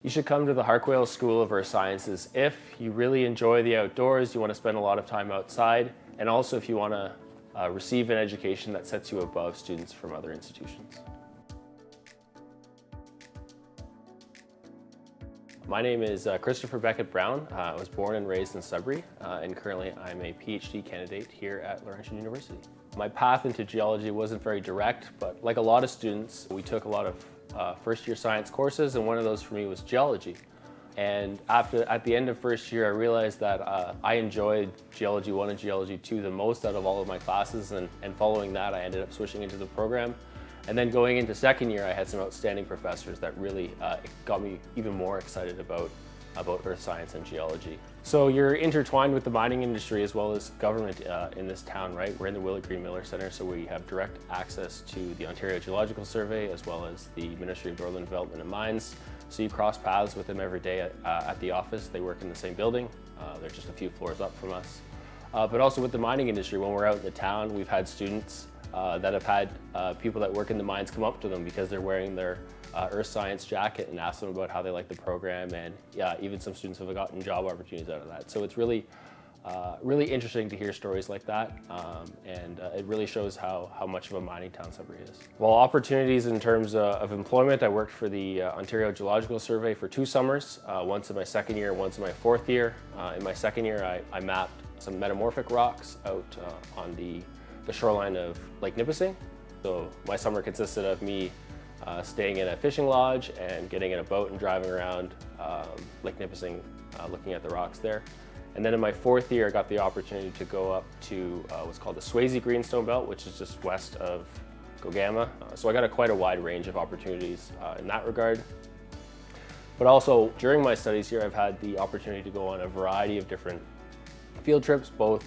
You should come to the Harquail School of Earth Sciences if you really enjoy the outdoors, you want to spend a lot of time outside, and also if you want to receive an education that sets you above students from other institutions. My name is Christopher Beckett Brown. I was born and raised in Sudbury, and currently I'm a PhD candidate here at Laurentian University. My path into geology wasn't very direct, but like a lot of students, we took a lot of first-year science courses, and one of those for me was geology. And at the end of first year, I realized that I enjoyed Geology 1 and Geology 2 the most out of all of my classes, and following that, I ended up switching into the program. And then going into second year, I had some outstanding professors that really got me even more excited about earth science and geology. So you're intertwined with the mining industry as well as government in this town, right? We're in the Willie Green Miller Centre, so we have direct access to the Ontario Geological Survey as well as the Ministry of Northern Development and Mines. So you cross paths with them every day at the office. They work in the same building. They're just a few floors up from us. But also with the mining industry, when we're out in the town, we've had students that have had people that work in the mines come up to them because they're wearing their earth science jacket and ask them about how they like the program, and even some students have gotten job opportunities out of that. So it's really interesting to hear stories like that, and it really shows how much of a mining town Sudbury is. Well, opportunities in terms of employment, I worked for the Ontario Geological Survey for 2 summers, once in my second year, once in my 4th year. In my second year, I mapped some metamorphic rocks out on the shoreline of Lake Nipissing. So my summer consisted of me staying in a fishing lodge and getting in a boat and driving around Lake Nipissing, looking at the rocks there. And then in my 4th year, I got the opportunity to go up to what's called the Swayze Greenstone Belt, which is just west of Gogama. So I got quite a wide range of opportunities in that regard. But also during my studies here, I've had the opportunity to go on a variety of different field trips, both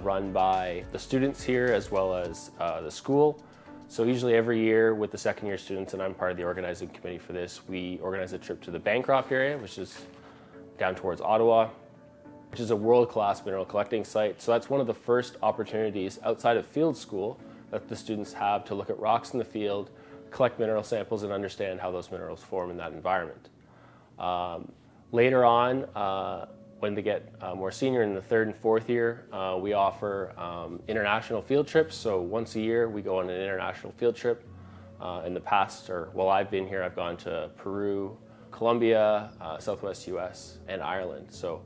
run by the students here as well as the school. So usually every year with the second year students, and I'm part of the organizing committee for this, we organize a trip to the Bancroft area, which is down towards Ottawa, which is a world-class mineral collecting site. So that's one of the first opportunities outside of field school that the students have to look at rocks in the field, collect mineral samples, and understand how those minerals form in that environment. Later on, when they get more senior in the 3rd and 4th year, we offer international field trips. So once a year, we go on an international field trip. In the past, or while I've been here, I've gone to Peru, Colombia, Southwest US, and Ireland. So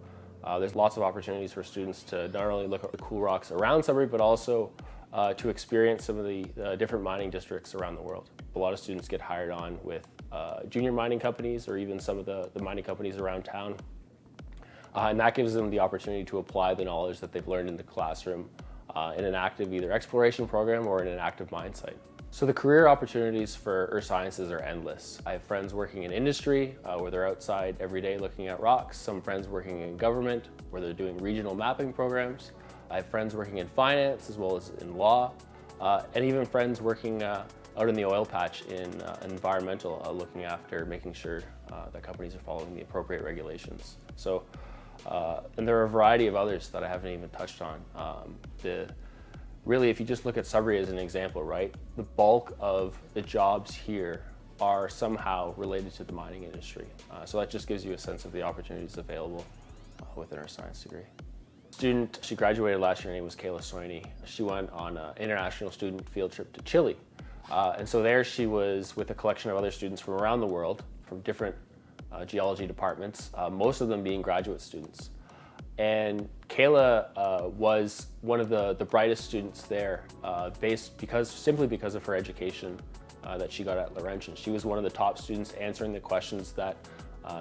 there's lots of opportunities for students to not only look at the cool rocks around Sudbury, but also to experience some of the different mining districts around the world. A lot of students get hired on with junior mining companies or even some of the mining companies around town. And that gives them the opportunity to apply the knowledge that they've learned in the classroom in an active either exploration program or in an active mine site. So the career opportunities for earth sciences are endless. I have friends working in industry where they're outside every day looking at rocks, some friends working in government where they're doing regional mapping programs. I have friends working in finance as well as in law, and even friends working out in the oil patch in environmental, looking after making sure that companies are following the appropriate regulations. So. And there are a variety of others that I haven't even touched on. Really, if you just look at Sudbury as an example, right, the bulk of the jobs here are somehow related to the mining industry. So that just gives you a sense of the opportunities available with an earth science degree. Student, she graduated last year, her name was Kayla Soini. She went on an international student field trip to Chile. And so there she was with a collection of other students from around the world, from different geology departments, most of them being graduate students. And Kayla was one of the brightest students there, simply because of her education that she got at Laurentian. She was one of the top students answering the questions that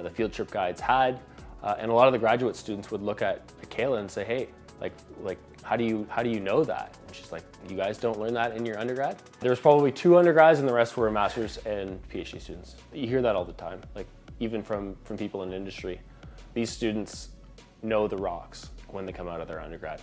the field trip guides had, and a lot of the graduate students would look at Kayla and say, "Hey, like how do you know that?" And she's like, "You guys don't learn that in your undergrad?" There was probably 2 undergrads, and the rest were master's and PhD students. You hear that all the time, like even from people in industry. These students know the rocks when they come out of their undergrad.